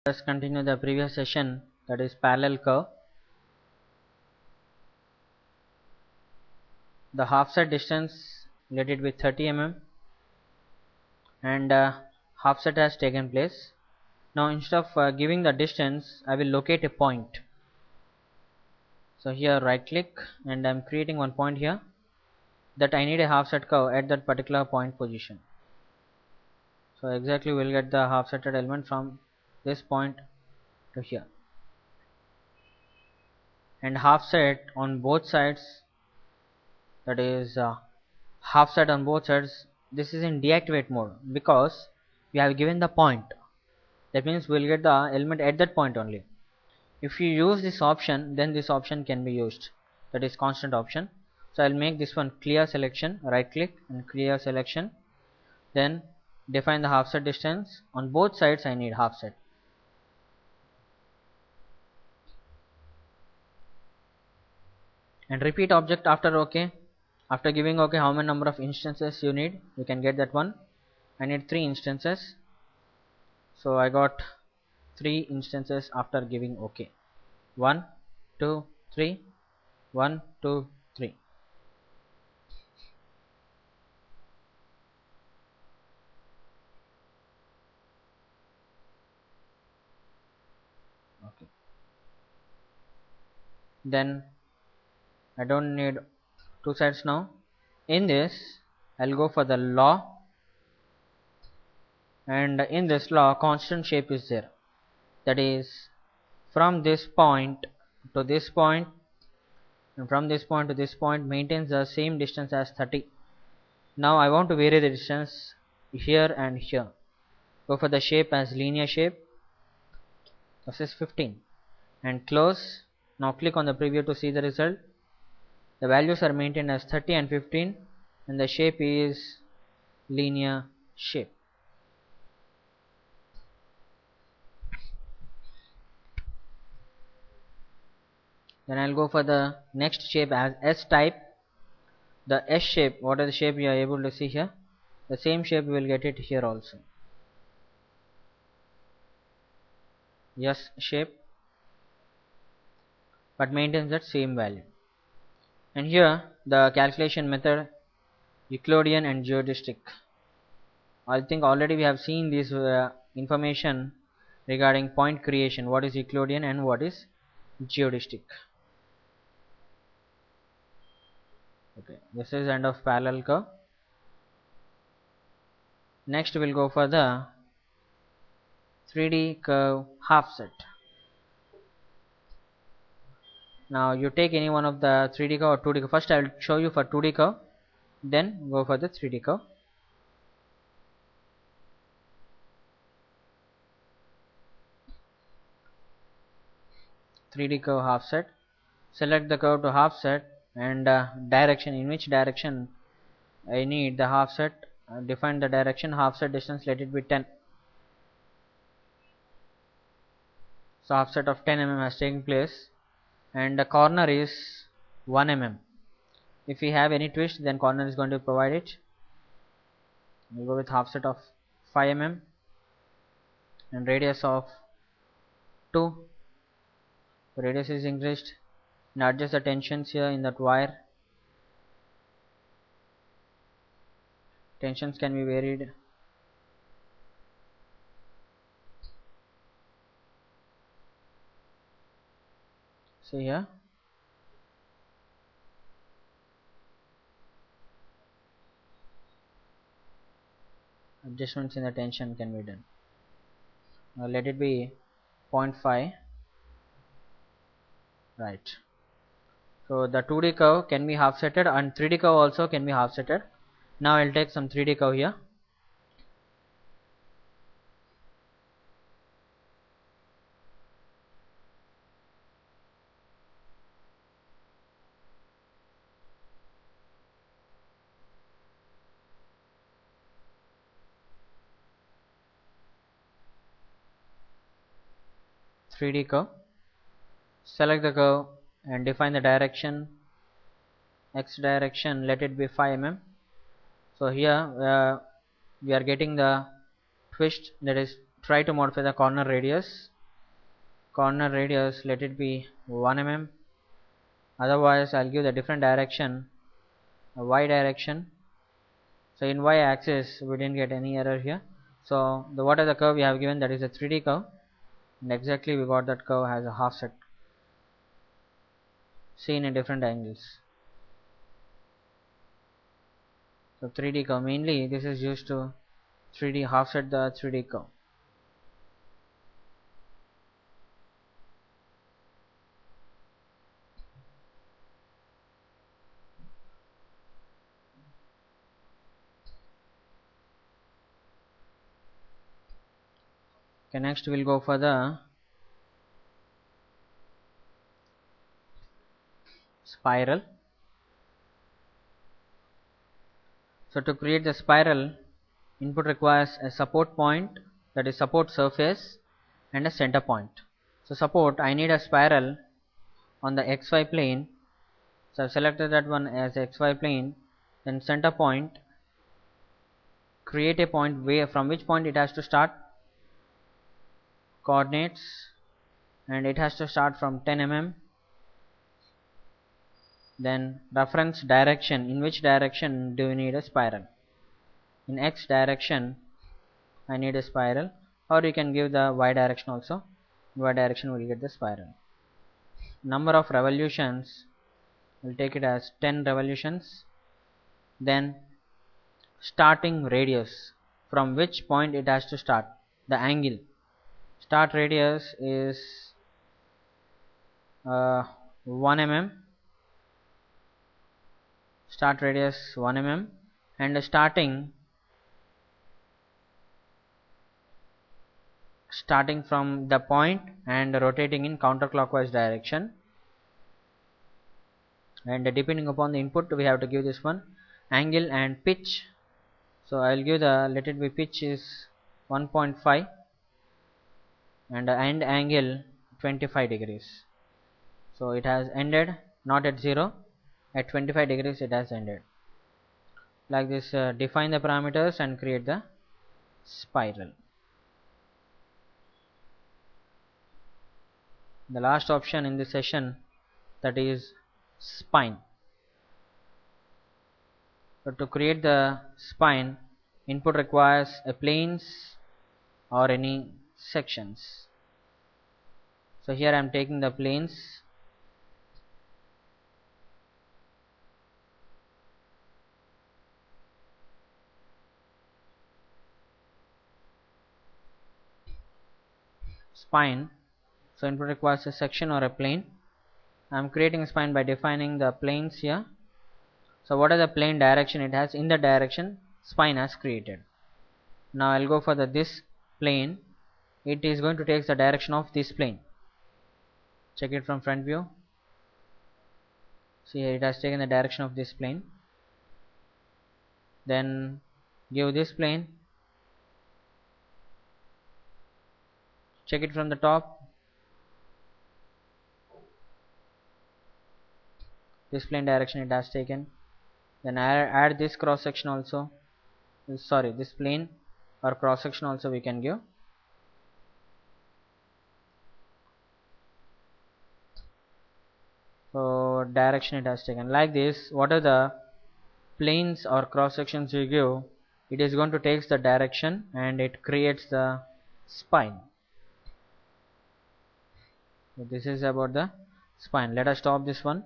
Let's continue the previous session, that is parallel curve. The offset distance, let it be 30 mm, and offset has taken place. Now instead of giving the distance, I will locate a point. So here right click and I am creating one point here, that I need a offset curve at that particular point position. So exactly we will get the offsetted element from this point to here, and offset on both sides, that is offset on both sides. This is in deactivate mode because we have given the point. That means we will get the element at that point only. If you use this option, then this option can be used, that is constant option. So I will make this one clear selection, right click and clear selection, then define the offset distance. On both sides I need offset. And repeat object after OK. After giving OK, how many number of instances you need, you can get that one. I need 3 instances, so I got 3 instances after giving OK. 1 2 3, 1 2 3. Okay, then I don't need 2 sides now. In this I'll go for the law, and in this law constant shape is there, that is from this point to this point, and from this point to this point maintains the same distance as 30. Now I want to vary the distance here and here. Go for the shape as linear shape. This is 15 and close. Now click on the preview to see the result. The values are maintained as 30 and 15, and the shape is linear shape. Then I'll go for the next shape as S type. The S shape, what is the shape you are able to see here? The same shape we will get it here also. S shape, but maintains that same value. And here the calculation method, Euclidean and geodesic. I think already we have seen this information regarding point creation, what is Euclidean and what is geodesic. Okay, this is end of parallel curve. Next we'll go for the 3D curve offset. Now you take any one of the 3D curve or 2D curve. First I will show you for 2D curve, then go for the 3D curve. Curve offset. Select the curve to offset, and direction, in which direction I need the offset. Define the direction, offset distance, let it be 10. So offset of 10 mm has taken place, and the corner is 1 mm. If we have any twist, then corner is going to provide it. We'll go with offset of 5 mm and radius of 2. Radius is increased. Now adjust the tensions here in that wire. Tensions can be varied. See here. Adjustments in the tension can be done. Now let it be 0.5. Right. So the 2D curve can be offsetted, and 3D curve also can be offsetted. Now I'll take some 3D curve here. Select the curve and define the direction. X direction, let it be 5 mm. So here we are getting the twist, that is try to modify the corner radius. corner radius, let it be 1 mm. Otherwise I'll give the different direction, a y direction. So in y axis we didn't get any error here. So what is the curve we have given? That is a 3D curve, and exactly we got that curve has a half set seen in different angles. So 3D curve, mainly this is used to 3D half set the 3D curve. Okay, next we'll go for the spiral. So to create the spiral, input requires a support point, that is support surface, and a center point. So support, I need a spiral on the xy plane. So I've selected that one as xy plane. Then center point, create a point where from which point it has to start, coordinates, and it has to start from 10 mm. Then reference direction, in which direction do you need a spiral? In x direction I need a spiral, or you can give the y direction also. Y direction will get the spiral. Number of revolutions, we'll take it as 10 revolutions. Then starting radius, from which point it has to start, the angle. Start radius is 1 mm. Start radius 1 mm, and starting from the point and rotating in counterclockwise direction. And depending upon the input we have to give this one angle and pitch. So I will give the, let it be, pitch is 1.5 and the end angle 25 degrees. So it has ended, not at 0, at 25 degrees it has ended. Like this, define the parameters and create the spiral. The last option in this session, that is spine. So to create the spine, input requires a planes or any sections. So here I am taking the planes. Spine, so input requires a section or a plane. I am creating a spine by defining the planes here. So what is the plane direction it has? In the direction spine has created. Now I will go for this plane. It is going to take the direction of this plane. Check it from front view. See here, it has taken the direction of this plane. Then give this plane. Check it from the top. This plane direction it has taken. Then add this cross section also. Sorry, this plane or cross section also we can give. So direction it has taken. Like this, what are the planes or cross sections you give, it is going to take the direction and it creates the spine. So this is about the spine. Let us stop this one.